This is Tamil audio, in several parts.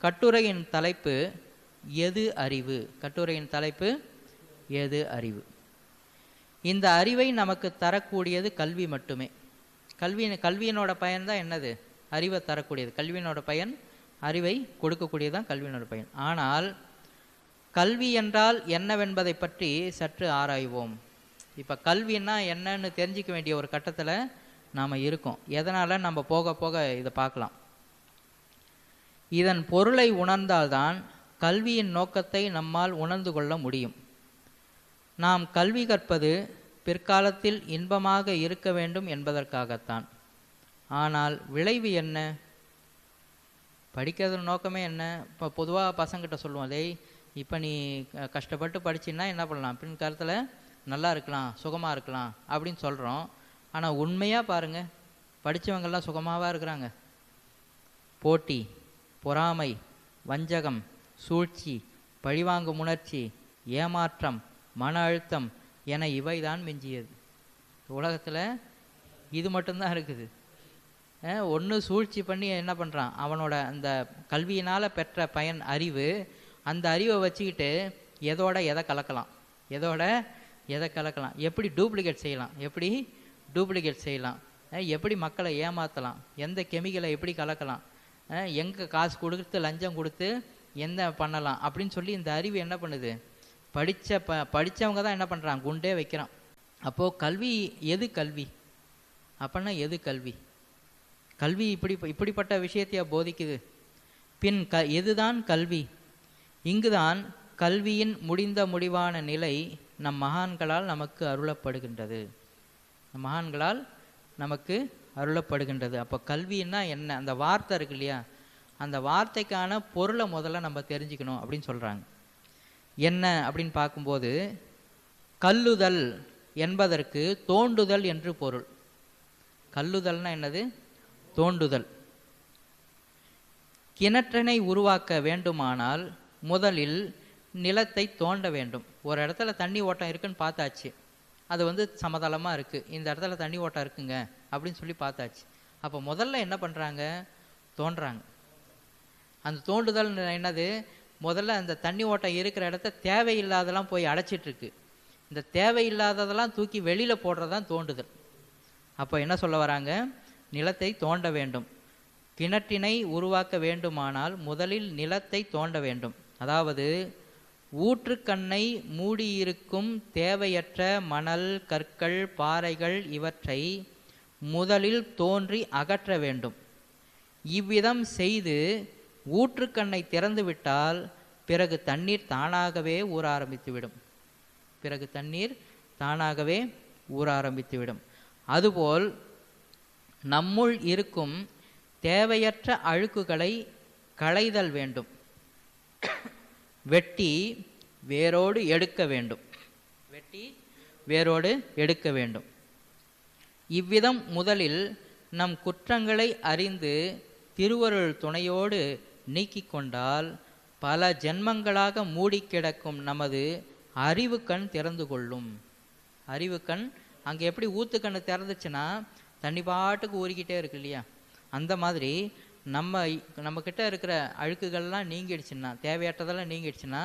கட்டுரையின் தலைப்பு எது அறிவு? கட்டுரையின் தலைப்பு எது அறிவு? இந்த அறிவை நமக்கு தரக்கூடியது கல்வி மட்டுமே. கல்வியினோட பயன் தான் என்னது? அறிவை தரக்கூடியது. கல்வியினோட பயன் அறிவை கொடுக்கக்கூடியது தான் கல்வியினோட பயன். ஆனால் கல்வி என்றால் என்னவென்பதை பற்றி சற்று ஆராய்வோம். இப்போ கல்வின்னா என்னன்னு தெரிஞ்சிக்க வேண்டிய ஒரு கட்டத்தில் நாம் இருக்கோம். எதனால் நம்ம போக போக இதை பார்க்கலாம். இதன் பொருளை உணர்ந்தால்தான் கல்வியின் நோக்கத்தை நம்மால் உணர்ந்து கொள்ள முடியும். நாம் கல்வி கற்பது பிற்காலத்தில் இன்பமாக இருக்க வேண்டும் என்பதற்காகத்தான். ஆனால் விளைவு என்ன? படிக்கிறது நோக்கமே என்ன? இப்போ பொதுவாக பசங்கிட்ட சொல்லுவோம், டேய் இப்போ நீ கஷ்டப்பட்டு படிச்சின்னா என்ன பண்ணலாம், பின்காலத்தில் நல்லா இருக்கலாம், சுகமாக இருக்கலாம் அப்படின்னு சொல்கிறோம். ஆனால் உண்மையாக பாருங்கள், படித்தவங்கெல்லாம் சுகமாகவா இருக்கிறாங்க? போட்டி, பொறாமை, வஞ்சகம், சூழ்ச்சி, பழிவாங்கும் உணர்ச்சி, ஏமாற்றம், மன அழுத்தம் என இவை தான் மிஞ்சியது. உலகத்தில் இது மட்டும்தான் இருக்குது. ஒன்று சூழ்ச்சி பண்ணி என்ன பண்ணுறான், அவனோட அந்த கல்வியினால் பெற்ற பயன் அறிவு, அந்த அறிவை வச்சுக்கிட்டு எதோட எதை கலக்கலாம், எப்படி டூப்ளிகேட் செய்யலாம், எப்படி மக்களை ஏமாற்றலாம், எந்த கெமிக்கலை எப்படி கலக்கலாம், எங்கே காசு கொடுத்து லஞ்சம் கொடுத்து என்ன பண்ணலாம் அப்படின்னு சொல்லி இந்த அறிவு என்ன பண்ணுது? படித்தவங்க தான் என்ன பண்ணுறான், குண்டே வைக்கிறான். அப்போது கல்வி எது? கல்வி அப்படின்னா எது கல்வி? கல்வி இப்படிப்பட்ட விஷயத்தையா போதிக்குது? பின் எதுதான் கல்வி? இங்குதான் கல்வியின் முடிவான நிலை நம் மகான்களால் நமக்கு அருளப்படுகின்றது. அப்போ கல்வின்னா என்ன? அந்த வார்த்தை இருக்கு இல்லையா, அந்த வார்த்தைக்கான பொருளை முதல்ல நம்ம தெரிஞ்சுக்கணும் அப்படின்னு சொல்கிறாங்க. என்ன அப்படின்னு பார்க்கும்போது, கல்லுதல் என்பதற்கு தோண்டுதல் என்று பொருள். கல்லுதல்னா என்னது? தோண்டுதல். கிணற்றினை உருவாக்க வேண்டுமானால் முதலில் நிலத்தை தோண்ட வேண்டும். ஒரு இடத்துல தண்ணி ஓட்டம் இருக்குன்னு பார்த்தாச்சு, அது சமதளமாக இருக்குது, இந்த இடத்துல தண்ணி ஓட்டம் இருக்குங்க அப்படின்னு சொல்லி பார்த்தாச்சு. அப்போ முதல்ல என்ன பண்ணுறாங்க? தோன்றாங்க. அந்த தோண்டுதல் என்னது? முதல்ல அந்த தண்ணி ஓட்டம் இருக்கிற இடத்த தேவையில்லாதெல்லாம் போய் அடைச்சிட்ருக்கு, இந்த தேவையில்லாததெல்லாம் தூக்கி வெளியில் போடுறதான் தோண்டுதல். அப்போ என்ன சொல்ல வராங்க? நிலத்தை தோண்ட வேண்டும். கிணற்றினை உருவாக்க வேண்டுமானால் முதலில் நிலத்தை தோண்ட வேண்டும். அதாவது ஊற்றுக்கண்ணை மூடியிருக்கும் தேவையற்ற மணல், கற்கள், பாறைகள் இவற்றை முதலில் தோன்றி அகற்ற வேண்டும். இவ்விதம் செய்து ஊற்றுக்கண்ணை திறந்துவிட்டால் பிறகு தண்ணீர் தானாகவே ஊற ஆரம்பித்துவிடும். அதுபோல் நம்முள் இருக்கும் தேவையற்ற அழுக்குகளை களைதல் வேண்டும். வெட்டி வேரோடு எடுக்க வேண்டும். இவ்விதம் முதலில் நம் குற்றங்களை அறிந்து திருவருள் துணையோடு நீக்கிக் கொண்டால் பல ஜென்மங்களாக மூடி கிடக்கும் நமது அறிவு கண் திறந்து கொள்ளும். அறிவு கண் அங்கே எப்படி ஊத்துக்கண்ணு திறந்துச்சுன்னா தண்ணி பாட்டுக்கு ஊறிக்கிட்டே இருக்கு இல்லையா, அந்த மாதிரி நம்ம கிட்ட இருக்கிற அழுக்குகள்லாம் நீங்கிடுச்சுன்னா, தேவையற்றதெல்லாம் நீங்கிடுச்சுன்னா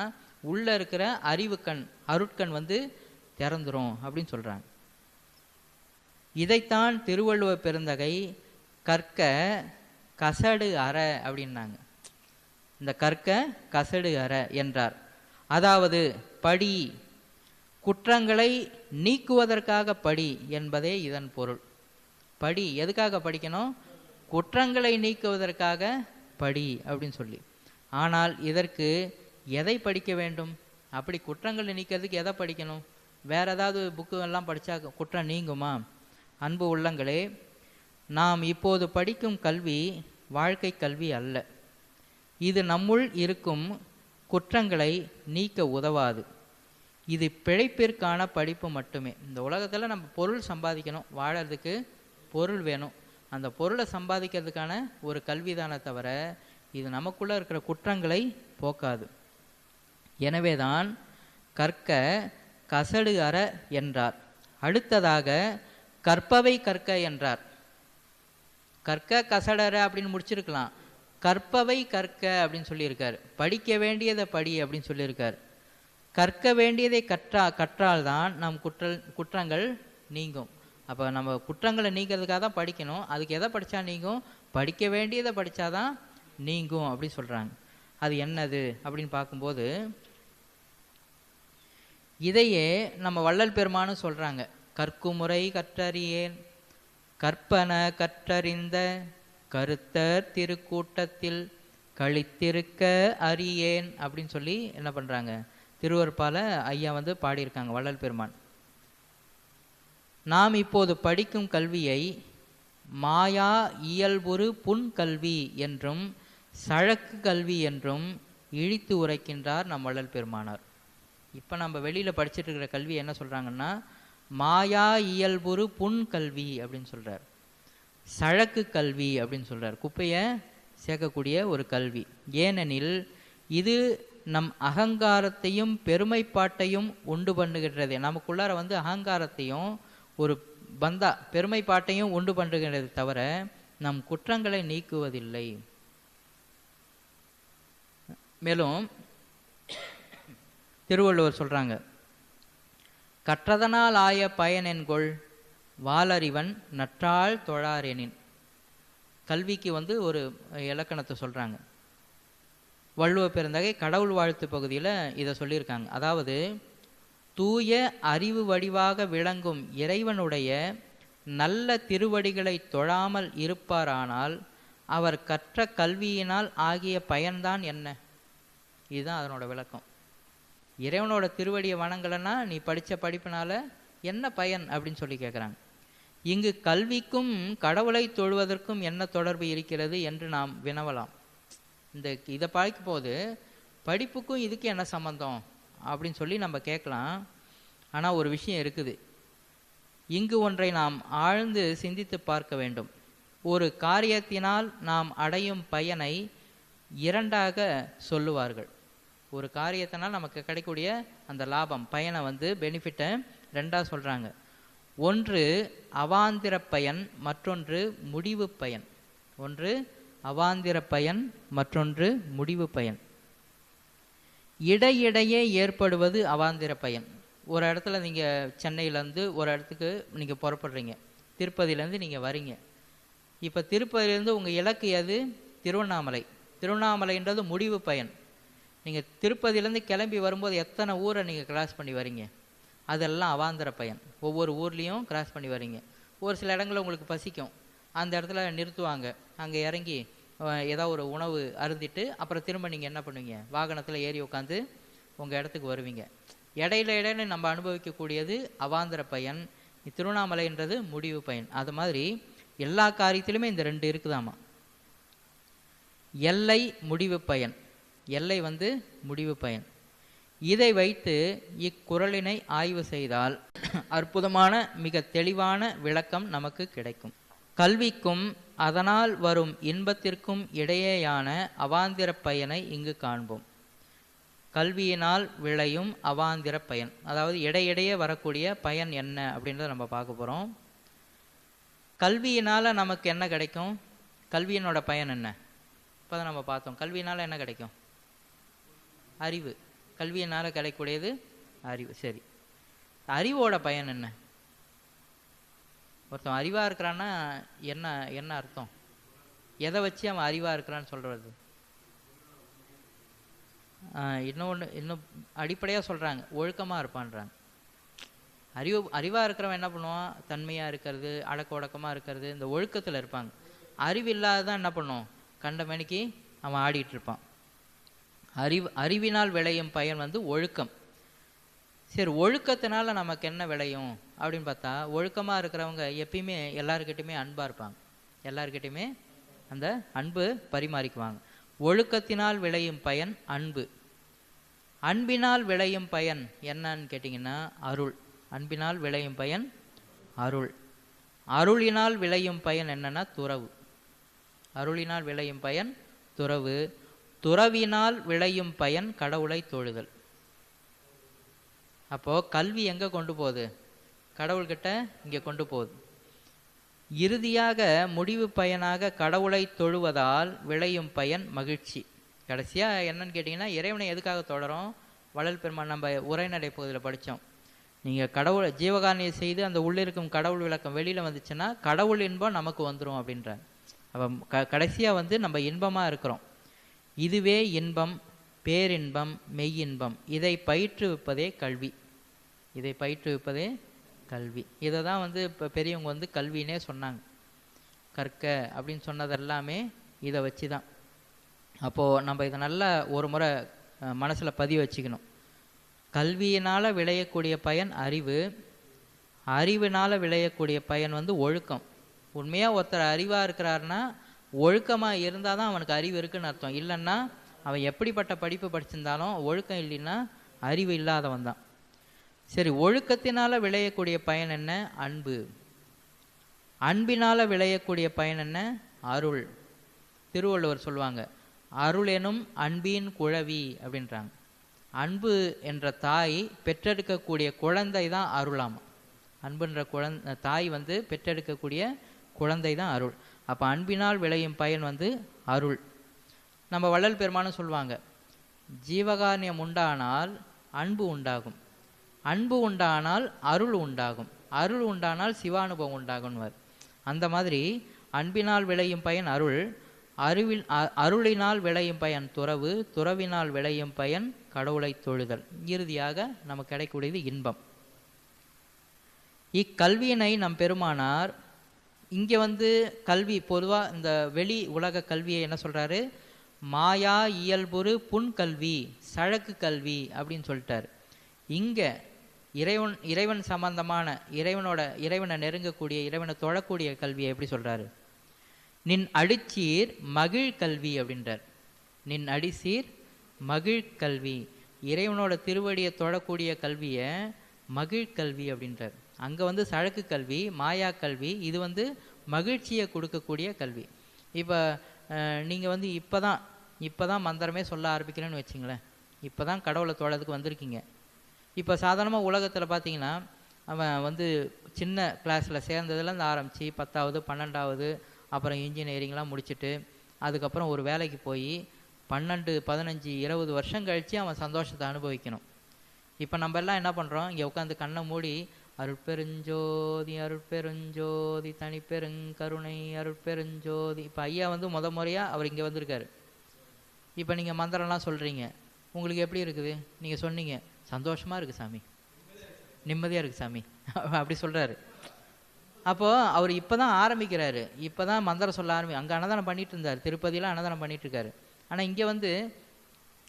உள்ளே இருக்கிற அறிவுக்கண், அருட்கண் திறந்துரும் அப்படின்னு சொல்கிறாங்க. இதைத்தான் திருவள்ளுவ பெருந்தகை கற்க கசடு அற அப்படின்னாங்க. இந்த கற்க கசடு அற என்றார். அதாவது படி, குற்றங்களை நீக்குவதற்காக படி என்பதே இதன் பொருள். படி எதுக்காக படிக்கணும்? குற்றங்களை நீக்குவதற்காக படி அப்படின்னு சொல்லி. ஆனால் இதற்கு எதை படிக்க வேண்டும்? அப்படி குற்றங்களை நீக்கிறதுக்கு எதை படிக்கணும்? வேற ஏதாவது புக்கு எல்லாம் படித்தா குற்றம் நீங்குமா? அன்பு உள்ளங்களே, நாம் இப்போது படிக்கும் கல்வி வாழ்க்கை கல்வி அல்ல. இது நம்முள் இருக்கும் குற்றங்களை நீக்க உதவாது. இது பிழைப்பிற்கான படிப்பு மட்டுமே. இந்த உலகத்தில் நம்ம பொருள் சம்பாதிக்கணும், வாழறதுக்கு பொருள் வேணும். அந்த பொருளை சம்பாதிக்கிறதுக்கான ஒரு கல்விதானே தவிர இது நமக்குள்ளே இருக்கிற குற்றங்களை போக்காது. எனவே தான் கற்க கசடு அற என்றார். அடுத்ததாக கற்பவை கற்க என்றார். கற்க கசடற அப்படின்னு முடிச்சிருக்கலாம். கற்பவை கற்க அப்படின்னு சொல்லியிருக்கார். படிக்க வேண்டியதை படி அப்படின்னு சொல்லியிருக்கார். கற்க வேண்டியதை கற்றால்தான் நம் குற்றங்கள் நீங்கும். அப்போ நம்ம குற்றங்களை நீங்கிறதுக்காக தான் படிக்கணும். அதுக்கு எதை படித்தா நீங்கும்? படிக்க வேண்டியதை படித்தாதான் நீங்கும் அப்படின்னு சொல்கிறாங்க. அது என்னது அப்படின்னு பார்க்கும்போது இதையே நம்ம வள்ளல் பெருமானும் சொல்கிறாங்க. கற்குமுறை கற்றறியேன் கற்பன கற்றறிந்த கருத்தர் திருக்கூட்டத்தில் கழித்திருக்க அறியேன் அப்படின்னு சொல்லி என்ன பண்ணுறாங்க, திருவருப்பால ஐயா வந்து பாடியிருக்காங்க வள்ளல் பெருமான். நாம் இப்போது படிக்கும் கல்வியை மாயா இயல்புறு புன்கல்வி என்றும் சழக்கு கல்வி என்றும் இழித்து உரைக்கின்றார் நம் வள்ளல் பெருமானார். இப்போ நம்ம வெளியில் படிச்சுட்டு இருக்கிற கல்வி என்ன சொல்கிறாங்கன்னா, மாயா இயல்புறு புன்கல்வி அப்படின்னு சொல்கிறார். சழக்கு கல்வி அப்படின்னு சொல்கிறார். குப்பையை சேர்க்கக்கூடிய ஒரு கல்வி. ஏனெனில் இது நம் அகங்காரத்தையும் பெருமைப்பாட்டையும் உண்டு பண்ணுகின்றது. நமக்குள்ளார வந்து அகங்காரத்தையும் ஒரு பந்தா பெருமைப்பாட்டையும் உண்டு பண்ணுகின்றது தவிர நம் குற்றங்களை நீக்குவதில்லை. மேலும் திருவள்ளுவர் சொல்றாங்க, கற்றதனால் ஆய பயனென்கொள் வாலறிவன் நற்றாள் தொழாரெனின். கல்விக்கு வந்து ஒரு இலக்கணத்தை சொல்றாங்க. வள்ளுவ பெருந்தகை கடவுள் வாழ்த்து பகுதியில் இதை சொல்லியிருக்காங்க. அதாவது தூய அறிவு வடிவாக விளங்கும் இறைவனுடைய நல்ல திருவடிகளை தொழாமல் இருப்பாரானால் அவர் கற்ற கல்வியினால் ஆகிய பயன்தான் என்ன? இதுதான் அதனோட விளக்கம். இறைவனோட திருவடியை வணங்கலைன்னா நீ படித்த படிப்பினால என்ன பயன் அப்படின்னு சொல்லி கேட்குறாங்க. இங்கு கல்விக்கும் கடவுளை தொழுவதற்கும் என்ன தொடர்பு இருக்கிறது என்று நாம் வினவலாம். இதை பார்க்கும் போது படிப்புக்கும் இதுக்கு என்ன சம்பந்தம் அப்படின்னு சொல்லி நம்ம கேட்கலாம். ஆனால் ஒரு விஷயம் இருக்குது. இங்கு ஒன்றை நாம் ஆழ்ந்து சிந்தித்து பார்க்க வேண்டும். ஒரு காரியத்தினால் நாம் அடையும் பயனை இரண்டாக சொல்லுவார்கள். ஒரு காரியத்தினால் நமக்கு கிடைக்கக்கூடிய அந்த லாபம் பயனை வந்து பெனிஃபிட்டை ரெண்டாக சொல்கிறாங்க. ஒன்று அவாந்திர பயன், மற்றொன்று முடிவு பயன். ஒன்று அவாந்திர பயன், மற்றொன்று முடிவு பயன். இடையிடையே ஏற்படுவது அவாந்திர பயன். ஒரு இடத்துல நீங்கள் சென்னையிலேருந்து ஒரு இடத்துக்கு நீங்கள் புறப்படுறீங்க, திருப்பதியிலேருந்து நீங்கள் வரீங்க. இப்போ திருப்பதியிலேருந்து உங்கள் இலக்கு எது? திருவண்ணாமலை. திருவண்ணாமலைன்றது முடிவு பயன். நீங்கள் திருப்பதியிலேருந்து கிளம்பி வரும்போது எத்தனை ஊரை நீங்கள் கிராஸ் பண்ணி வரீங்க? அதெல்லாம் அவாந்திர பயன். ஒவ்வொரு ஊர்லேயும் கிராஸ் பண்ணி வரீங்க. ஒரு சில இடங்களில் உங்களுக்கு பசிக்கும், அந்த இடத்துல நிறுத்துவாங்க. அங்கே இறங்கி ஏதாவது ஒரு உணவு அருந்திட்டு அப்புறம் திரும்ப நீங்கள் என்ன பண்ணுவீங்க? வாகனத்தில் ஏறி உட்காந்து உங்கள் இடத்துக்கு வருவீங்க. இடையில நம்ம அனுபவிக்கக்கூடியது அவாந்திர பயன். திருவண்ணாமலைன்றது முடிவு பயன். அது மாதிரி எல்லா காரியத்திலுமே இந்த ரெண்டு இருக்குதாமா. எல்லை முடிவு பயன். எல்லை வந்து முடிவு பயன். இதை வைத்து இக்குறளினை ஆய்வு செய்தால் அற்புதமான மிக தெளிவான விளக்கம் நமக்கு கிடைக்கும். கல்விக்கும் அதனால் வரும் இன்பத்திற்கும் இடையேயான அவாந்திர பயனை இங்கு காண்போம். கல்வியினால் விளையும் அவாந்திர பயன், அதாவது இடையிடையே வரக்கூடிய பயன் என்ன அப்படின்றத நம்ம பார்க்க போகிறோம். கல்வியினால் நமக்கு என்ன கிடைக்கும்? கல்வியினோட பயன் என்ன? இப்போ தான் நம்ம பார்த்தோம். கல்வியினால் என்ன கிடைக்கும்? அறிவு. கல்வியினால் கிடைக்கக்கூடியது அறிவு. சரி, அறிவோட பயன் என்ன? ஒருத்தன் அறிவாக இருக்கிறான்னா என்ன என்ன அர்த்தம்? எதை வச்சு அவன் அறிவாக இருக்கிறான்னு சொல்கிறது? இன்னும் அடிப்படையாக சொல்கிறாங்க, ஒழுக்கமாக இருப்பான்றாங்க. அறிவாக இருக்கிறவன் என்ன பண்ணுவான்? தன்மையாக இருக்கிறது, அடக்க ஒடக்கமாக இருக்கிறது, இந்த ஒழுக்கத்தில் இருப்பாங்க. அறிவு இல்லாததான் என்ன பண்ணுவோம்? கண்ட மணிக்கு அவன் ஆடிட்டு இருப்பான். அறிவினால் விளையும் பயன் வந்து ஒழுக்கம். சரி, ஒழுக்கத்தினால நமக்கு என்ன விளையும் அப்படின்னு பார்த்தா, ஒழுக்கமாக இருக்கிறவங்க எப்பயுமே எல்லாருக்கிட்டையுமே அன்பாக இருப்பாங்க. எல்லாருக்கிட்டையுமே அந்த அன்பு பரிமாறிக்குவாங்க. ஒழுக்கத்தினால் விளையும் பயன் அன்பு. அன்பினால் விளையும் பயன் என்னன்னு கேட்டிங்கன்னா அருள். அன்பினால் விளையும் பயன் அருள். அருளினால் விளையும் பயன் என்னன்னா துறவு. அருளினால் விளையும் பயன் துறவு. துறவினால் விளையும் பயன் கடவுளை தொழுதல். அப்போது கல்வி எங்கே கொண்டு போகுது? கடவுள்கிட்ட இங்கே கொண்டு போகுது. இறுதியாக முடிவு பயனாக கடவுளை தொழுவதால் விளையும் பயன் மகிழ்ச்சி. கடைசியாக என்னன்னு கேட்டிங்கன்னா, இறைவனை எதுக்காக தொடரும்? வள்ளல் பெருமான் நம்ம உரைநடை பகுதியில் படித்தோம். நீங்கள் கடவுளை ஜீவகாரணியை செய்து அந்த உள்ளிருக்கும் கடவுள் விளக்கம் வெளியில் வந்துச்சுன்னா கடவுள் இன்பம் நமக்கு வந்துடும் அப்படின்றாங்க. அப்போ கடைசியாக நம்ம இன்பமாக இருக்கிறோம். இதுவே இன்பம், பேரின்பம், மெய்யின்பம். இதை பயிற்றுவிப்பதே கல்வி. இதை பயிற்றுவிப்பதே கல்வி. இதை தான் இப்போ பெரியவங்க கல்வினே சொன்னாங்க. கற்க அப்படின்னு சொன்னது எல்லாமே இதை வச்சு தான். அப்போது நம்ம இதை நல்லா ஒரு முறை மனசில் பதிவு வச்சுக்கணும். கல்வியினால் விளையக்கூடிய பயன் அறிவு, அறிவினால் விளையக்கூடிய பயன் ஒழுக்கம். உண்மையாக ஒருத்தர் அறிவாக இருக்கிறாருன்னா ஒழுக்கமாக இருந்தால் தான் அவனுக்கு அறிவு இருக்குன்னு அர்த்தம். இல்லைன்னா அவன் எப்படிப்பட்ட படிப்பு படிச்சிருந்தாலும் ஒழுக்கம் இல்லைன்னா அறிவு இல்லாதவன் தான். சரி, ஒழுக்கத்தினால் விளையக்கூடிய பயன் என்ன? அன்பு. அன்பினால் விளையக்கூடிய பயன் என்ன? அருள். திருவள்ளுவர் சொல்லுவாங்க, அருள் எனும் அன்பின் குழவி அப்படின்றாங்க. அன்பு என்ற தாய் பெற்றெடுக்கக்கூடிய குழந்தை தான் அருளாமா. அன்புன்ற தாய் பெற்றெடுக்கக்கூடிய குழந்தை தான் அருள். அப்போ அன்பினால் விளையும் பயன் அருள். நம்ம வள்ளல் பெருமானும் சொல்லுவாங்க, ஜீவகாரண்யம் உண்டானால் அன்பு உண்டாகும், அன்பு உண்டானால் அருள் உண்டாகும், அருள் உண்டானால் சிவானுபவம் உண்டாகும்வார். அந்த மாதிரி அன்பினால் விளையும் பயன் அருள், அருளினால் விளையும் பயன் துறவு, துறவினால் விளையும் பயன் கடவுளை தொழுதல். இறுதியாக நமக்கு கிடைக்கக்கூடியது இன்பம். இக்கல்வியினை நம் பெருமானார் இங்கே கல்வி பொதுவாக இந்த வெளி உலக கல்வியை என்ன சொல்கிறாரு? மாயா இயல்புறு புன்கல்வி, சழக்கு கல்வி அப்படின்னு சொல்லிட்டார். இங்கே இறைவன் சம்பந்தமான இறைவனை நெருங்கக்கூடிய, இறைவனை தொழக்கூடிய கல்வியை எப்படி சொல்கிறாரு? நின் அடிச்சீர் மகிழ் கல்வி அப்படின்றார். நின் அடிசீர் மகிழ் கல்வி. இறைவனோட திருவடியை தொழக்கூடிய கல்வியை மகிழ் கல்வி அப்படின்றார். அங்கே சழக்கு கல்வி, மாயா கல்வி. இது மகிழ்ச்சியை கொடுக்கக்கூடிய கல்வி. இப்போ நீங்கள் இப்போ தான் மந்திரமே சொல்ல ஆரம்பிக்கிறேன்னு வச்சிங்களேன். இப்போ தான் கடவுளை தொழதுக்கு வந்திருக்கீங்க. இப்போ சாதாரணமாக உலகத்தில் பார்த்தீங்கன்னா அவன் சின்ன கிளாஸில் சேர்ந்ததுலேருந்து ஆரம்பித்து 10வது 12வது அப்புறம் இன்ஜினியரிங்லாம் முடிச்சுட்டு அதுக்கப்புறம் ஒரு வேலைக்கு போய் 12 15 20 வருஷம் கழித்து அவன் சந்தோஷத்தை அனுபவிக்கணும். இப்போ நம்ம எல்லாம் என்ன பண்ணுறோம்? இங்கே உட்காந்து கண்ணை மூடி அருட்பெருஞ்சோதி அருட்பெருஞ்சோதி தனிப்பெருங்கருணை அருட்பெருஞ்சோதி. இப்போ ஐயா முறையாக அவர் இங்கே வந்திருக்காரு. இப்போ நீங்கள் மந்திரம்லாம் சொல்கிறீங்க, உங்களுக்கு எப்படி இருக்குது? நீங்கள் சொன்னீங்க, சந்தோஷமாக இருக்குது சாமி, நிம்மதியாக இருக்குது சாமி அப்படி சொல்கிறாரு. அப்போது அவர் இப்போ தான் ஆரம்பிக்கிறாரு, இப்போ தான் மந்திரம் சொல்ல அங்கே அன்னதானம் பண்ணிட்டு இருந்தார், திருப்பதியில் அன்னதானம் பண்ணிட்டுருக்காரு. ஆனால் இங்கே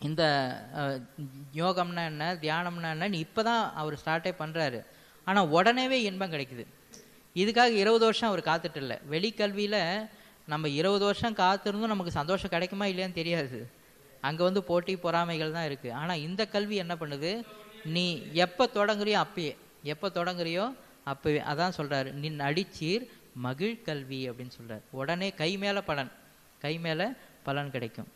இந்த யோகம்னா என்ன, தியானம்னா என்னன்னு இப்போ தான் அவர் ஸ்டார்ட்டே பண்ணுறாரு. ஆனால் உடனேவே இன்பம் கிடைக்குது. இதுக்காக 20 வருஷம் அவர் காத்துட்டு இல்லை. வெளிக்கல்வியில் நம்ம 20 வருஷம் காத்திருந்தும் நமக்கு சந்தோஷம் கிடைக்குமா இல்லையான்னு தெரியாது. அங்கே போட்டி பொறாமைகள் தான் இருக்குது. ஆனால் இந்த கல்வி என்ன பண்ணுது? நீ எப்போ தொடங்குறியோ அப்பயே, எப்போ தொடங்குறியோ அப்போவே. அதான் சொல்கிறாரு, நின் அடிச்சீர் மகிழ் கல்வி அப்படின்னு சொல்கிறார். உடனே கை மேலே பலன் கிடைக்கும்.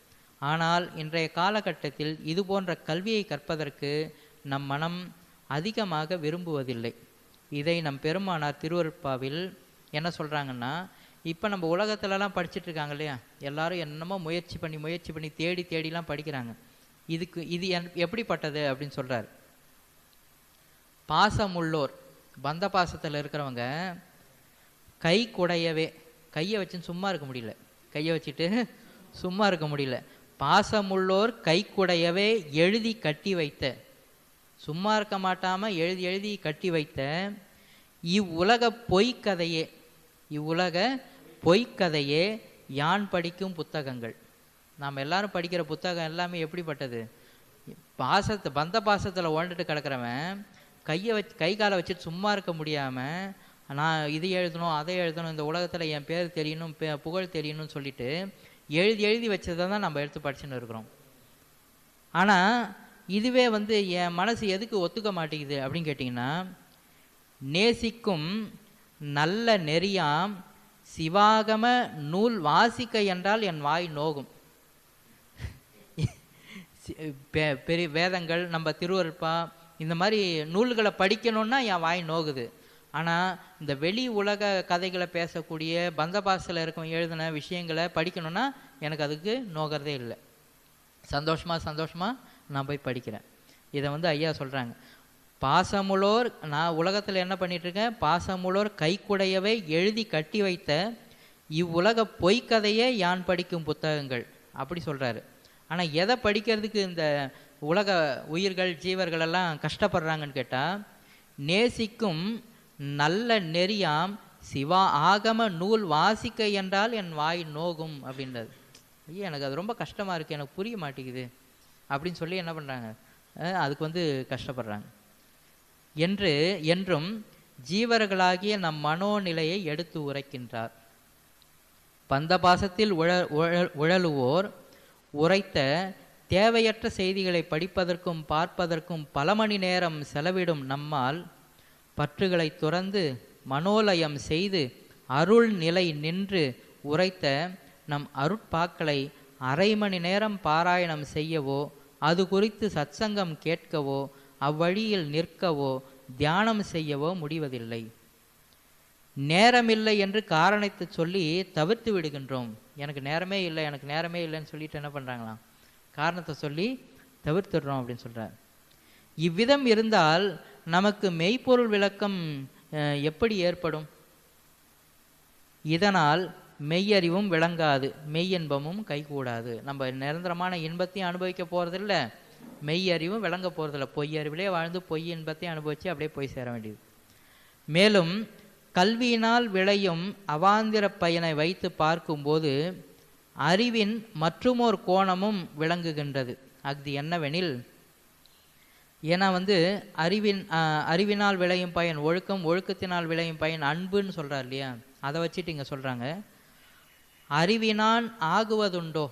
ஆனால் இன்றைய காலகட்டத்தில் இது போன்ற கல்வியை கற்பதற்கு நம் மனம் அதிகமாக விரும்புவதில்லை. இதை நம் பெருமானார் திருவருட்பாவில் என்ன சொல்கிறாங்கன்னா, இப்போ நம்ம உலகத்துலலாம் படிச்சுட்டு இருக்காங்க இல்லையா, எல்லாரும் என்னமோ முயற்சி பண்ணி தேடிலாம் படிக்கிறாங்க. இது எப்படிப்பட்டது அப்படின்னு சொல்கிறார். பாசமுள்ளோர், பந்த பாசத்தில் இருக்கிறவங்க கை குடையவே, கையை வச்சுன்னு சும்மா இருக்க முடியல, கையை வச்சுட்டு சும்மா இருக்க முடியல. பாசமுள்ளோர் கை குடையவே எழுதி கட்டி வைத்த, சும்மா இருக்க மாட்டாமல் எழுதி கட்டி வைத்த இவ்வுலக பொய்க்கதையே யான் படிக்கும் புத்தகங்கள். நாம் எல்லாரும் படிக்கிற புத்தகம் எல்லாமே எப்படிப்பட்டது? பந்த பாசத்தில் உழண்டுட்டு கிடக்கிறவன் கை காலை வச்சுட்டு சும்மா இருக்க முடியாமல், நான் இது எழுதணும் அதை எழுதணும், இந்த உலகத்தில் என் பேர் தெரியணும், புகழ் தெரியணும்னு சொல்லிட்டு எழுதி வச்சதை தான் நம்ம எடுத்து படிச்சுன்னு இருக்கிறோம். ஆனால் இதுவே என் மனசு எதுக்கு ஒத்துக்க மாட்டேங்குது அப்படின்னு கேட்டிங்கன்னா, நேசிக்கும் நல்ல நெறியாம் சிவாகம நூல் வாசிக்க என்றால் என் வாய் நோகும். பெரிய வேதங்கள், நம்ம திருவருட்பா, இந்த மாதிரி நூல்களை படிக்கணும்னா என் வாய் நோகுது. ஆனால் இந்த வெளி உலக கதைகளை பேசக்கூடிய பந்தபாசில் இருக்கும் எழுதின விஷயங்களை படிக்கணும்னா எனக்கு அதுக்கு நோகிறதே இல்லை. சந்தோஷமாக நான் போய் படிக்கிறேன். இதை ஐயா சொல்கிறாங்க, பாசமுளோர், நான் உலகத்தில் என்ன பண்ணிகிட்ருக்கேன், பாசமுளோர் கைக்குடையவை எழுதி கட்டி வைத்த இவ்வுலக பொய்க்கதையே யான் படிக்கும் புத்தகங்கள் அப்படி சொல்கிறாரு. ஆனால் எதை படிக்கிறதுக்கு இந்த உலக உயிர்கள் ஜீவர்களெல்லாம் கஷ்டப்படுறாங்கன்னு கேட்டால், நேசிக்கும் நல்ல நெறியாம் சிவா ஆகம நூல் வாசிக்க என்றால் என் வாய் நோகும் அப்படின்றது. ஐயா எனக்கு அது ரொம்ப கஷ்டமாக இருக்குது, எனக்கு புரிய மாட்டேங்குது அப்படின்னு சொல்லி என்ன பண்ணுறாங்க, அதுக்கு கஷ்டப்படுறாங்க. என்றும் ஜீவர்களாகிய நம் மனோநிலையை எடுத்து உரைக்கின்றார். பந்தபாசத்தில் உழலுவோர் உரைத்த தேவையற்ற செய்திகளை படிப்பதற்கும் பார்ப்பதற்கும் பல மணி நேரம் செலவிடும் நம்மால் பற்றுகளை துறந்து மனோலயம் செய்து அருள் நிலை நின்று உரைத்த நம் அருட்பாக்களை அரை மணி நேரம் பாராயணம் செய்யவோ, அது குறித்து சத்சங்கம் கேட்கவோ, அவ்வழியில் நிற்கவோ, தியானம் செய்யவோ முடிவதில்லை. நேரமில்லை என்று காரணத்தை சொல்லி தவிர்த்து விடுகின்றோம். எனக்கு நேரமே இல்லைன்னு சொல்லிட்டு என்ன பண்ணுறாங்களாம், காரணத்தை சொல்லி தவிர்த்துடுறோம் அப்படின்னு சொல்கிறார். இவ்விதம் இருந்தால் நமக்கு மெய்ப்பொருள் விளக்கம் எப்படி ஏற்படும்? இதனால் மெய்யறிவும் விளங்காது, மெய்யின்பமும் கைகூடாது. நம்ம நிரந்தரமான இன்பத்தையும் அனுபவிக்க போகிறதில்ல, மெய்யறிவும் விளங்க போகிறதில்ல. பொய்யறிவிலே வாழ்ந்து பொய் இன்பத்தையும் அனுபவித்து அப்படியே போய் சேர வேண்டியது. மேலும் கல்வியினால் விளையும் அவாந்திர பயனை வைத்து பார்க்கும்போது அறிவின் மற்றுமோர் கோணமும் விளங்குகின்றது. அது என்னவெனில், ஏன்னா அறிவினால் விளையும் பயன் ஒழுக்கம், ஒழுக்கத்தினால் விளையும் பயன் அன்புன்னு சொல்கிறார் இல்லையா, அதை வச்சுட்டு இங்கே சொல்கிறாங்க, அறிவினான் ஆகுவதுண்டோ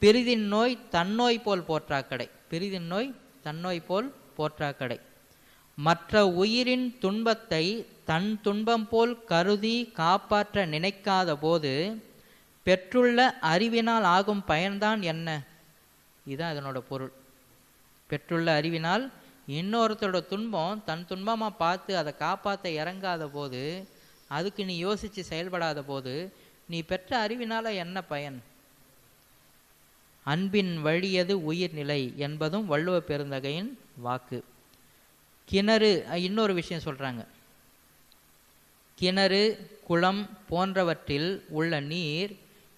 பிரிதின் நோய் தன்னோய் போல் போற்றாக்கடை. பிரிதின் நோய் தன்னோய் போல் போற்றாக்கடை. மற்ற உயிரின் துன்பத்தை தன் துன்பம் போல் கருதி காப்பாற்ற நினைக்காத போது பெற்றுள்ள அறிவினால் ஆகும் பயன்தான் என்ன? இதுதான் இதனோட பொருள். பெற்றுள்ள அறிவினால் இன்னொருத்தரோட துன்பம் தன் துன்பமாக பார்த்து அதை காப்பாற்ற இறங்காத போது, அதுக்கு நீ யோசித்து செயல்படாத போது நீ பெற்ற அறிவினால என்ன பயன்? அன்பின் வழியது உயிர்நிலை என்பதும் வள்ளுவ பெருந்தகையின் வாக்கு. கிணறு, இன்னொரு விஷயம் சொல்கிறாங்க, கிணறு குளம் போன்றவற்றில் உள்ள நீர்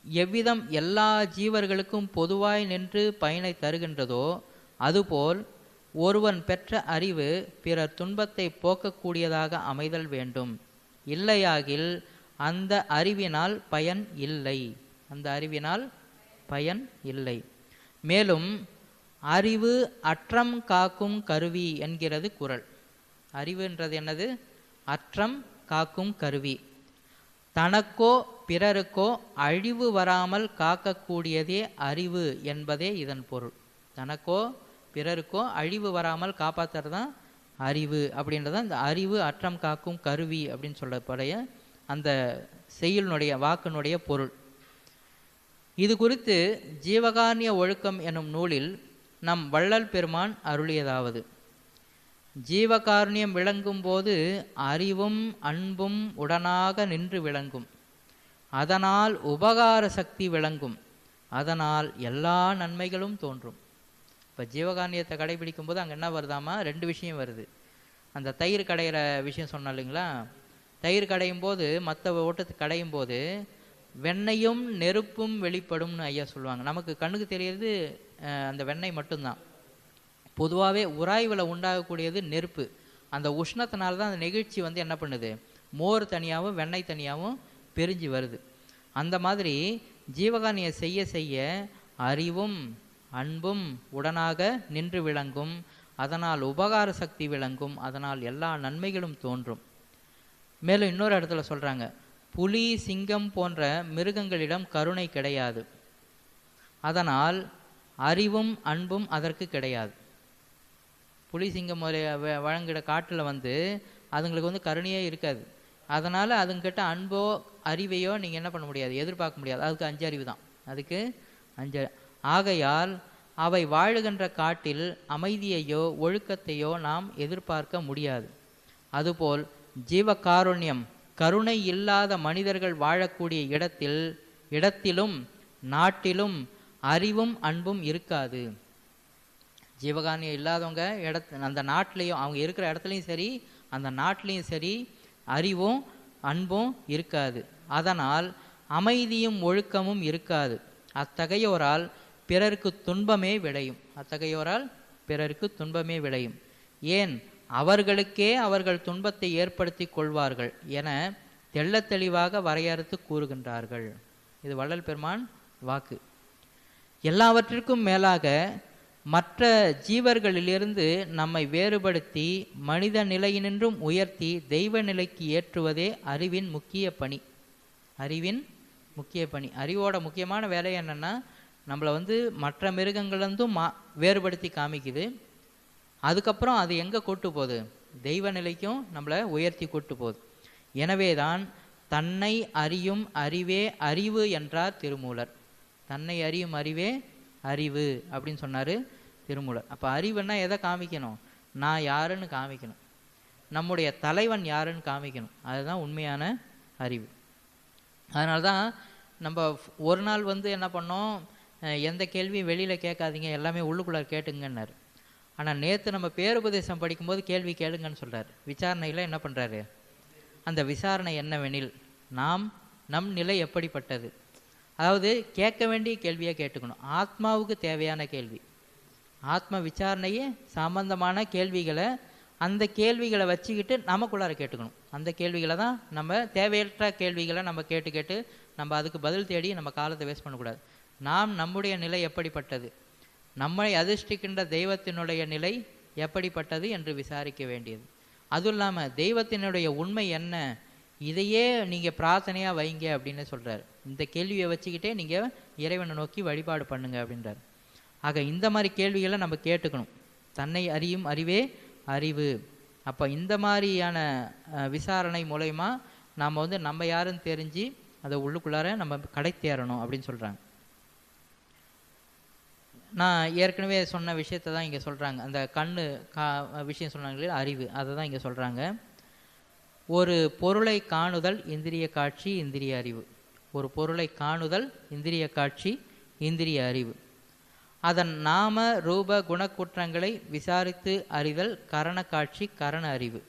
எவ்விதம் எல்லா ஜீவர்களுக்கும் பொதுவாய் நின்று பயனை தருகின்றதோ அதுபோல் ஒருவன் பெற்ற அறிவு பிறர் துன்பத்தை போக்கக்கூடியதாக அமைதல் வேண்டும். இல்லையாகில் அந்த அறிவினால் பயன் இல்லை. மேலும் அறிவு அற்றம் காக்கும் கருவி என்கிறது குறள். அறிவுன்றது என்னது? அற்றம் காக்கும் கருவி. தனக்கோ பிறருக்கோ அழிவு வராமல் காக்கக்கூடியதே அறிவு என்பதே இதன் பொருள். தனக்கோ பிறருக்கோ அழிவு வராமல் காப்பாற்றுறது தான் அறிவு அப்படின்றத இந்த அறிவு அற்றம் காக்கும் கருவி அப்படின்னு சொல்லப்படைய அந்த செய்யுளினுடைய வாக்கினுடைய பொருள். இது குறித்து ஜீவகாருண்ய ஒழுக்கம் எனும் நூலில் நம் வள்ளல் பெருமான் அருளியதாவது, ஜீவகாருண்யம் விளங்கும் போது அறிவும் அன்பும் உடனாக நின்று விளங்கும். அதனால் உபகார சக்தி விளங்கும். அதனால் எல்லா நன்மைகளும் தோன்றும். இப்போ ஜீவகாருண்யத்தை கடைபிடிக்கும் போது அங்கே என்ன வருதாமா? 2 விஷயம் வருது. அந்த தயிர் கடையிற விஷயம் சொன்னோம் இல்லைங்களா, தயிர் கடையும் போது மற்ற ஓட்டத்துக்கு கடையும் போது வெண்ணையும் நெருப்பும் வெளிப்படும்னு ஐயா சொல்லுவாங்க. நமக்கு கண்ணுக்கு தெரியறது அந்த வெண்ணெய் மட்டும்தான். பொதுவாகவே உராய்வில் உண்டாகக்கூடியது நெருப்பு. அந்த உஷ்ணத்தினால தான் அந்த நெகிழ்ச்சி என்ன பண்ணுது, மோர் தனியாகவும் வெண்ணெய் தனியாகவும் பிரிஞ்சு வருது. அந்த மாதிரி ஜீவகாருண்யம் செய்ய செய்ய அறிவும் அன்பும் உடனாக நின்று விளங்கும். அதனால் உபகார சக்தி விளங்கும். அதனால் எல்லா நன்மைகளும் தோன்றும். மேலும் இன்னொரு இடத்துல சொல்கிறாங்க, புலி சிங்கம் போன்ற மிருகங்களிடம் கருணை கிடையாது. அதனால் அறிவும் அன்பும் அதற்கு கிடையாது. புலி சிங்கம் வழங்கிட காட்டில் அதுங்களுக்கு கருணையே இருக்காது. அதனால் அதுங்கிட்ட அன்போ அறிவையோ நீங்கள் என்ன பண்ண முடியாது, எதிர்பார்க்க முடியாது. அதுக்கு 5 அறிவு தான். அதுக்கு 5. ஆகையால் அவை வாழுகின்ற காட்டில் அமைதியையோ ஒழுக்கத்தையோ நாம் எதிர்பார்க்க முடியாது. அதுபோல் ஜீவகாருண்யம், கருணை இல்லாத மனிதர்கள் வாழக்கூடிய இடத்திலும் நாட்டிலும் அறிவும் அன்பும் இருக்காது. ஜீவகாருண்யம் இல்லாதவங்க அந்த நாட்டிலையும், அவங்க இருக்கிற இடத்துலையும் சரி அந்த நாட்டிலையும் சரி அறிவும் அன்பும் இருக்காது. அதனால் அமைதியும் ஒழுக்கமும் இருக்காது. அத்தகையோரால் பிறருக்கு துன்பமே விளையும். ஏன், அவர்களுக்கே அவர்கள் துன்பத்தை ஏற்படுத்தி கொள்வார்கள் என தெள்ளத் தெளிவாக வரையறுத்து கூறுகின்றார்கள். இது வள்ளல் பெருமான் வாக்கு. எல்லாவற்றிற்கும் மேலாக மற்ற ஜீவர்களிலிருந்து நம்மை வேறுபடுத்தி மனித நிலையினின்றும் உயர்த்தி தெய்வ நிலைக்கு ஏற்றுவதே அறிவின் முக்கிய பணி. அறிவோட முக்கியமான வேலை என்னன்னா, நம்மளை மற்ற மிருகங்கள்ந்தும் வேறுபடுத்தி காமிக்குது. அதுக்கப்புறம் அது எங்கே கூட்டு போகுது? தெய்வ நிலைக்கும் நம்மளை உயர்த்தி கூட்டு போகுது. எனவேதான் தன்னை அறியும் அறிவே அறிவு என்றார் திருமூலர். தன்னை அறியும் அறிவே அறிவு அப்படின்னு சொன்னார் திருமூலர். அப்போ அறிவுன்னா எதை காமிக்கணும்? நான் யாருன்னு காமிக்கணும், நம்முடைய தலைவன் யாருன்னு காமிக்கணும். அதுதான் உண்மையான அறிவு. அதனால தான் நம்ம ஒரு நாள் என்ன பண்ணோம், எந்த கேள்வியும் வெளியில் கேட்காதீங்க, எல்லாமே உள்ளுக்குள்ளே கேட்டுங்கன்னாரு. ஆனால் நேற்று நம்ம பேருபதேசம் படிக்கும்போது கேள்வி கேளுங்கன்னு சொல்கிறார். விசாரணையில் என்ன பண்ணுறாரு? அந்த விசாரணை என்னவெனில், நம் நிலை எப்படிப்பட்டது, அதாவது கேட்க வேண்டிய கேள்வியாக கேட்டுக்கணும். ஆத்மாவுக்கு தேவையான கேள்வி, ஆத்ம விசாரணையே சம்பந்தமான கேள்விகளை, அந்த கேள்விகளை வச்சுக்கிட்டு நமக்குள்ளார கேட்டுக்கணும். அந்த கேள்விகளை தான் நம்ம, தேவையற்ற கேள்விகளை நம்ம கேட்டு நம்ம அதுக்கு பதில் தேடி நம்ம காலத்தை வேஸ்ட் பண்ணக்கூடாது. நம்முடைய நிலை எப்படிப்பட்டது, நம்மை அதிர்ஷ்டிக்கின்ற தெய்வத்தினுடைய நிலை எப்படிப்பட்டது என்று விசாரிக்க வேண்டியது. அதுவும் இல்லாமல் தெய்வத்தினுடைய உண்மை என்ன, இதையே நீங்கள் பிரார்த்தனையாக வைங்க அப்படின்னு சொல்கிறார். இந்த கேள்வியை வச்சுக்கிட்டே நீங்கள் இறைவனை நோக்கி வழிபாடு பண்ணுங்க அப்படின்றார். ஆக இந்த மாதிரி கேள்விகளை நம்ம கேட்டுக்கணும். தன்னை அறியும் அறிவே அறிவு. அப்போ இந்த மாதிரியான விசாரணை மூலயமா நாம் நம்ம யாருன்னு தெரிஞ்சு அதை உள்ளுக்குள்ளார நம்ம கடை தேரணும் அப்படின்னு சொல்கிறாங்க. நான் ஏற்கனவே சொன்ன விஷயத்தை தான் இங்கே சொல்கிறாங்க. அந்த விஷயம் சொன்னாங்களே அறிவு, அதை தான் இங்கே சொல்கிறாங்க. ஒரு பொருளை காணுதல் இந்திரிய காட்சி இந்திரிய அறிவு. ஒரு பொருளை காணுதல் இந்திரிய காட்சி இந்திரிய அறிவு. அதன் நாம ரூப குணக்குற்றங்களை விசாரித்து அறிதல் கரண காட்சி கரண அறிவு.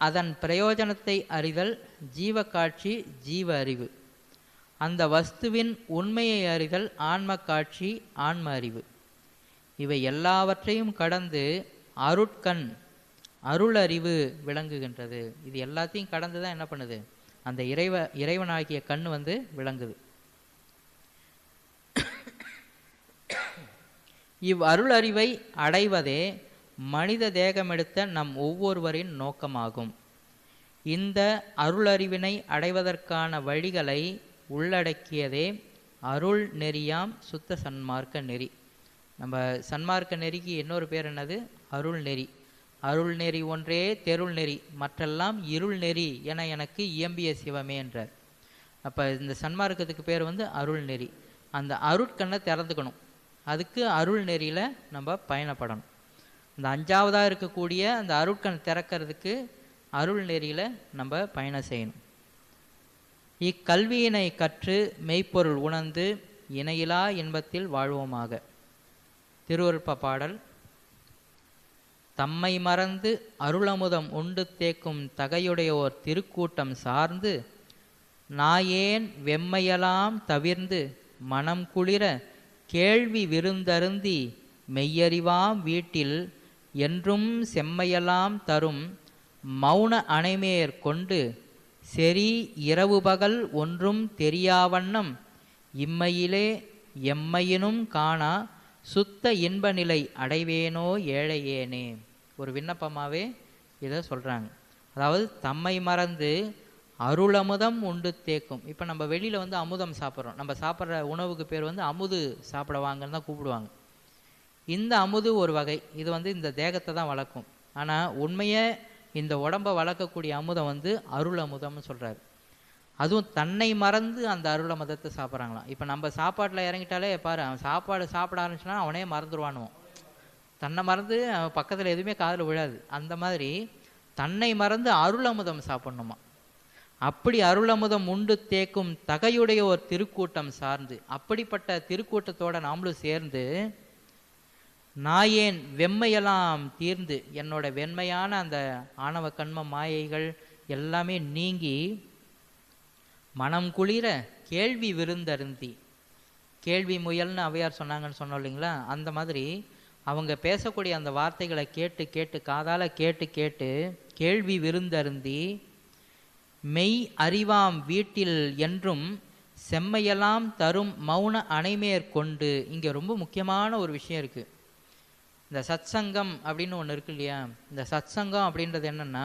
அதன் பிரயோஜனத்தை அறிதல் ஜீவ காட்சி ஜீவ அறிவு. அந்த வஸ்துவின் உண்மையை அறிதல் ஆன்ம காட்சி ஆன்ம அறிவு. இவை எல்லாவற்றையும் கடந்து அருட்கண் அருள் அறிவு விளங்குகின்றது. இது எல்லாத்தையும் கடந்து தான் என்ன பண்ணுது, அந்த இறைவனாகிய கண் விளங்குது. இவ் அருள் அறிவை அடைவதே மனித தேகமெடுத்த நம் ஒவ்வொருவரின் நோக்கமாகும். இந்த அருளறிவினை அடைவதற்கான வழிகளை உள்ளடக்கியதே அருள் நெறியாம் சுத்த சன்மார்க்க நெறி. நம்ம சன்மார்க்க நெறிக்கு இன்னொரு பேர் என்னது? அருள் நெறி. அருள் நெறி ஒன்றே தெருள் நெறி, மற்றெல்லாம் இருள் நெறி என எனக்கு இயம்பிய சிவமே என்றார். அப்போ இந்த சன்மார்க்கத்துக்கு பேர் அருள் நெறி. அந்த அருட்கண்ணை திறந்துக்கணும். அதுக்கு அருள் நெறியில் நம்ம பயணப்படணும். இந்த அஞ்சாவதாக இருக்கக்கூடிய அந்த அருட்கண் திறக்கிறதுக்கு அருள் நெறியில் நம்ம பயணம் செய்யணும். இக்கல்வியினை கற்று மெய்ப்பொருள் உணர்ந்து இணையிலா இன்பத்தில் வாழ்வோமாக. திருவருட்ப பாடல். தம்மை மறந்து அருளமுதம் உண்டு தேக்கும் தகையுடையோர் திருக்கூட்டம் சார்ந்து நாயேன் வெம்மையெல்லாம் தவிர்ந்து மனம் குளிர கேள்வி விருந்தருந்தி மெய்யறிவாம் வீட்டில் என்றும் செம்மையெல்லாம் தரும் மௌன அணைமேற் கொண்டு செறி இரவு பகல் ஒன்றும் தெரியாவண்ணம் இம்மையிலே எம்மையினும் காணா சுத்த இன்ப நிலை அடைவேனோ ஏழையேனே. ஒரு விண்ணப்பமாகவே இதை சொல்கிறாங்க. அதாவது தம்மை மறந்து அருளமுதம் உண்டு தேக்கும். இப்போ நம்ம வெளியில் அமுதம் சாப்பிட்றோம். நம்ம சாப்பிட்ற உணவுக்கு பேர் அமுது சாப்பிடுவாங்கன்னு தான் கூப்பிடுவாங்க. இந்த அமுது ஒரு வகை. இது இந்த தேகத்தை தான் வளர்க்கும். ஆனால் உண்மையை இந்த உடம்பை வளர்க்கக்கூடிய அமுதம் அருள் அமுதம்னு சொல்கிறாரு. அதுவும் தன்னை மறந்து அந்த அருள மதத்தை சாப்பிட்றாங்களாம். இப்போ நம்ம சாப்பாட்டில் இறங்கிட்டாலே பாரு, அவன் சாப்பாடு சாப்பிட ஆரம்பிச்சுனா அவனே மறந்துடுவானுவோம். தன்னை மறந்து அவன் பக்கத்தில் எதுவுமே காதில் விழாது. அந்த மாதிரி தன்னை மறந்து அருளமுதம் சாப்பிட்ணுமா. அப்படி அருளமுதம் உண்டு தேக்கும் தகையுடைய ஒரு திருக்கூட்டம் சார்ந்து, அப்படிப்பட்ட திருக்கூட்டத்தோட நாமளும் சேர்ந்து நாயேன் வெம்மையெல்லாம் தீர்ந்து, என்னோட வெண்மையான அந்த ஆணவ கண்ம மாயைகள் எல்லாமே நீங்கி மனம் குளிர கேள்வி விருந்தருந்தி, கேள்வி முயல்னு அவையார் சொன்னாங்கன்னு சொன்னோம் இல்லைங்களா, அந்த மாதிரி அவங்க பேசக்கூடிய அந்த வார்த்தைகளை கேட்டு கேட்டு காதால கேட்டு கேட்டு கேள்வி விருந்தருந்தி மெய் அறிவாம் வீட்டில் என்றும் செம்மையெல்லாம் தரும் மௌன அணைமேற்கொண்டு. இங்கே ரொம்ப முக்கியமான ஒரு விஷயம் இருக்குது. இந்த சத்சங்கம் அப்படின்னு ஒன்று இருக்கு இல்லையா, இந்த சத்சங்கம் அப்படின்றது என்னென்னா,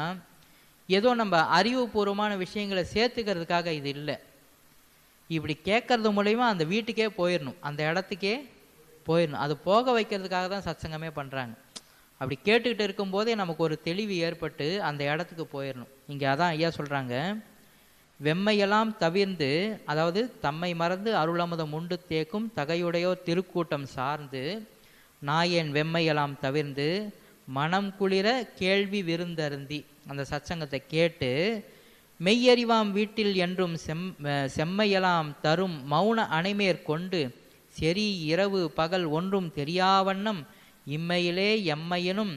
ஏதோ நம்ம அறிவுபூர்வமான விஷயங்களை சேர்த்துக்கிறதுக்காக இது இல்லை. இப்படி கேட்கறது மூலயமா அந்த வீட்டுக்கே போயிடணும், அந்த இடத்துக்கே போயிடணும். அது போக வைக்கிறதுக்காக தான் சத்சங்கமே பண்ணுறாங்க. அப்படி கேட்டுக்கிட்டு இருக்கும்போதே நமக்கு ஒரு தெளிவு ஏற்பட்டு அந்த இடத்துக்கு போயிடணும். இங்கே அதான் ஐயா சொல்கிறாங்க, வெம்மையெல்லாம் தவிர்ந்து, அதாவது தம்மை மறந்து அருளமுதம் உண்டு தேக்கும் தகையுடையோர் திருக்கூட்டம் சார்ந்து நாயேன் வெம்மையெல்லாம் தவிர்ந்து மனம் குளிர கேள்வி விருந்தருந்தி, அந்த சத்சங்கத்தை கேட்டு மெய்யறிவாம் வீட்டில் என்றும் செம்மையெல்லாம் தரும் மௌன அணைமேற்கொண்டு செறி இரவு பகல் ஒன்றும் தெரியாவண்ணம் இம்மையிலே எம்மையினும்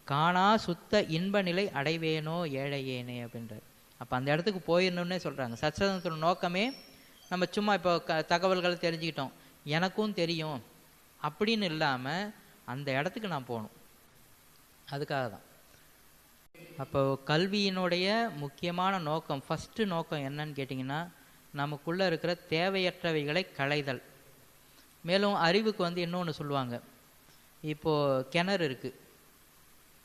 காணா சுத்த இன்ப நிலை அடைவேனோ ஏழையேனே அப்படின்றார். அப்போ அந்த இடத்துக்கு போயிடணுன்னே சொல்கிறாங்க. சத்சங்கத்தோட நோக்கமே நம்ம சும்மா இப்போ தகவல்களை தெரிஞ்சுக்கிட்டோம், எனக்கும் தெரியும் அப்படின்னு இல்லாமல் அந்த இடத்துக்கு நான் போகணும், அதுக்காக தான். அப்போ கல்வியினுடைய முக்கியமான நோக்கம், ஃபஸ்ட்டு நோக்கம் என்னன்னு கேட்டிங்கன்னா, நமக்குள்ளே இருக்கிற தேவையற்றவைகளை களைதல். மேலும் அறிவுக்கு இன்னொன்று சொல்லுவாங்க, இப்போது கிணறு இருக்குது,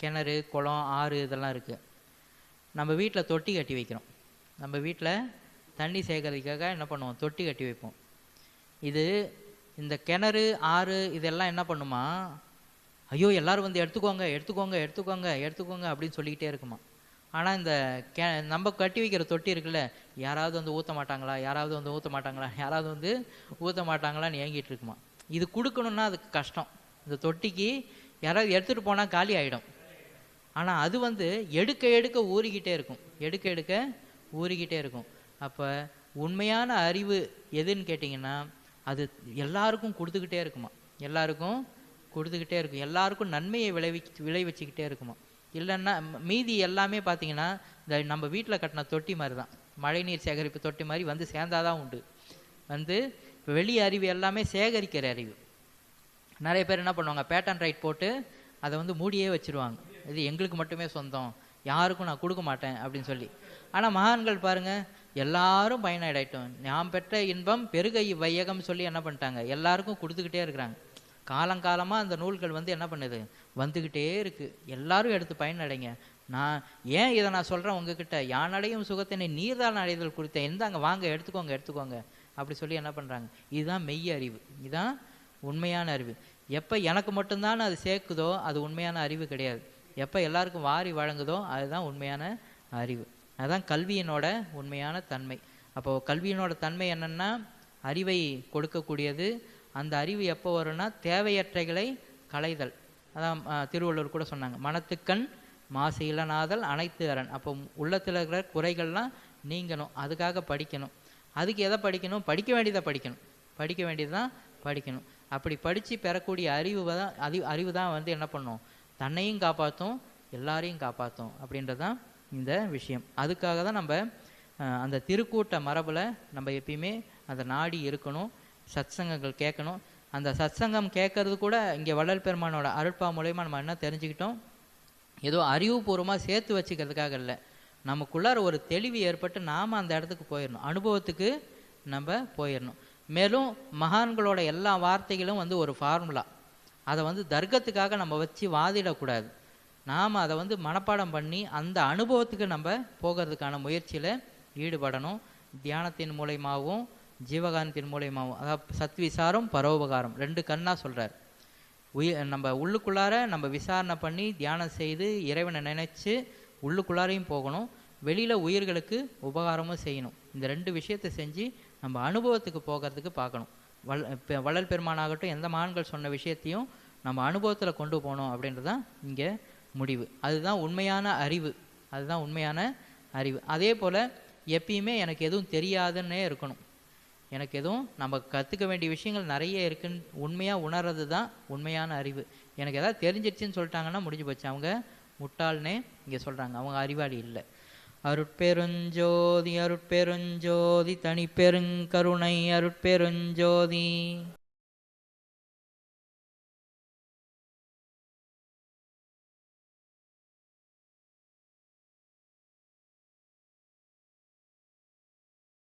கிணறு குளம் ஆறு இதெல்லாம் இருக்குது. நம்ம வீட்டில் தொட்டி கட்டி வைக்கிறோம். நம்ம வீட்டில் தண்ணி சேகரிக்காக என்ன பண்ணுவோம், தொட்டி கட்டி வைப்போம். இது இந்த கிணறு ஆறு இதெல்லாம் என்ன பண்ணுமா, ஐயோ எல்லாரும் எடுத்துக்கோங்க எடுத்துக்கோங்க எடுத்துக்கோங்க எடுத்துக்கோங்க அப்படின்னு சொல்லிக்கிட்டே இருக்குமா. ஆனால் இந்த நம்ம கட்டி வைக்கிற தொட்டி இருக்குல்ல, யாராவது ஊற்ற மாட்டாங்களா, யாராவது ஊற்ற மாட்டாங்களா, யாராவது ஊற்ற மாட்டாங்களான்னு ஏங்கிட்டு இருக்குமா. இது கொடுக்கணுன்னா அதுக்கு கஷ்டம். இந்த தொட்டிக்கு யாராவது எடுத்துகிட்டு போனால் காலி ஆகிடும். ஆனால் அது எடுக்க எடுக்க ஊறிக்கிட்டே இருக்கும், எடுக்க எடுக்க ஊறிக்கிட்டே இருக்கும். அப்போ உண்மையான அறிவு எதுன்னு கேட்டிங்கன்னா, அது எல்லாருக்கும் கொடுத்துக்கிட்டே இருக்குமா, எல்லாருக்கும் கொடுத்துக்கிட்டே இருக்கும், எல்லாருக்கும் நன்மையை விளைவிச்சுக்கிட்டே இருக்குமா. இல்லைன்னா மீதி எல்லாமே பார்த்தீங்கன்னா இந்த நம்ம வீட்டில் கட்டின தொட்டி மாதிரி தான், மழைநீர் சேகரிப்பு தொட்டி மாதிரி சேர்ந்தாதான் உண்டு. இப்போ வெளி அறிவு எல்லாமே சேகரிக்கிற அறிவு. நிறைய பேர் என்ன பண்ணுவாங்க, பேட்டன் ரைட் போட்டு அதை மூடியே வச்சுருவாங்க, இது எங்களுக்கு மட்டுமே சொந்தம், யாருக்கும் நான் கொடுக்க மாட்டேன் அப்படின்னு சொல்லி. ஆனால் மகான்கள் பாருங்கள், எல்லாரும் பயனடையட்டும், நாம் பெற்ற இன்பம் பெருகை வையகம் சொல்லி என்ன பண்ணிட்டாங்க, எல்லாருக்கும் கொடுத்துக்கிட்டே இருக்கிறாங்க. காலங்காலமாக அந்த நூல்கள் என்ன பண்ணுது, வந்துக்கிட்டே இருக்குது. எல்லாரும் எடுத்து பயனடைங்க. நான் ஏன் இதை நான் சொல்கிறேன் உங்ககிட்ட, யானடையும் சுகத்தினை நீர்தான் அடைதல் குறித்த எந்தாங்க வாங்க எடுத்துக்கோங்க எடுத்துக்கோங்க அப்படி சொல்லி என்ன பண்ணுறாங்க. இதுதான் மெய் அறிவு, இதுதான் உண்மையான அறிவு. எப்போ எனக்கு மட்டும்தான் அது சேர்க்குதோ அது உண்மையான அறிவு கிடையாது. எப்போ எல்லாருக்கும் வாரி வழங்குதோ அதுதான் உண்மையான அறிவு. அதுதான் கல்வியினோட உண்மையான தன்மை. அப்போது கல்வியினோட தன்மை என்னென்னா, அறிவை கொடுக்கக்கூடியது. அந்த அறிவு எப்போ வரும்னா, தேவையற்றைகளை களைதல். அதான் திருவள்ளுவர் கூட சொன்னாங்க, மனத்துக்கண் மாசு இளநாதல் அனைத்து அரண். அப்போ உள்ளத்தில் இருக்கிற குறைகள்லாம் நீங்கணும், அதுக்காக படிக்கணும். அதுக்கு எதை படிக்கணும், படிக்க வேண்டியதை படிக்கணும், படிக்க வேண்டியது தான் படிக்கணும். அப்படி படித்து பெறக்கூடிய அறிவு தான் என்ன பண்ணும், தன்னையும் காப்பாற்றும் எல்லாரையும் காப்பாற்றும் அப்படின்றது தான் இந்த விஷயம். அதுக்காக தான் நம்ம அந்த திருக்கூட்ட மரபில் நம்ம எப்பயுமே அந்த நாடி இருக்கணும், சத்சங்கங்கள் கேட்கணும். அந்த சத்சங்கம் கேட்கறது கூட இங்கே வள்ளல் பெருமானோட அருட்பா மூலயமா நம்ம என்ன தெரிஞ்சுக்கிட்டோம், ஏதோ அறிவுபூர்வமாக சேர்த்து வச்சுக்கிறதுக்காக இல்லை, நமக்குள்ளார ஒரு தெளிவு ஏற்பட்டு நாம் அந்த இடத்துக்கு போயிடணும், அனுபவத்துக்கு நம்ம போயிடணும். மேலும் மகான்களோட எல்லா வார்த்தைகளும் ஒரு ஃபார்முலா, அதை தர்க்கத்துக்காக நம்ம வச்சு வாதிடக்கூடாது. நாம் அதை மனப்பாடம் பண்ணி அந்த அனுபவத்துக்கு நம்ம போகிறதுக்கான முயற்சியில் ஈடுபடணும். தியானத்தின் மூலயமாகவும் ஜீவகானத்தின் மூலயமாகவும், அதாவது சத்விசாரம் பரோபகாரம் ரெண்டு கண்ணா சொல்கிறார். நம்ம உள்ளுக்குள்ளார நம்ம விசாரணை பண்ணி தியானம் செய்து இறைவனை நினைச்சு உள்ளுக்குள்ளாரையும் போகணும், வெளியில் உயிர்களுக்கு உபகாரமும் செய்யணும். இந்த 2 விஷயத்தை செஞ்சு நம்ம அனுபவத்துக்கு போகிறதுக்கு பார்க்கணும். வள்ளல் பெருமானாகட்டும் எந்த மகான்கள் சொன்ன விஷயத்தையும் நம்ம அனுபவத்தில் கொண்டு போகணும் அப்படின்றது தான் இங்கே முடிவு. அதுதான் உண்மையான அறிவு. அதுதான் உண்மையான அறிவு. அதே போல் எப்பயுமே எனக்கு எதுவும் தெரியாதுன்னே இருக்கணும். எனக்கு எதுவும் நம்ம கற்றுக்க வேண்டிய விஷயங்கள் நிறைய இருக்குன்னு உண்மையாக உணர்றது தான் உண்மையான அறிவு. எனக்கு எதாவது தெரிஞ்சிடுச்சின்னு சொல்லிட்டாங்கன்னா முடிஞ்சு போச்சு, அவங்க முட்டாள்னே இங்கே சொல்கிறாங்க, அவங்க அறிவாளி இல்லை. அருட்பெருஞ்சோதி அருட்பெருஞ்சோதி தனிப்பெருங்கருணை அருட்பெருஞ்சோதி.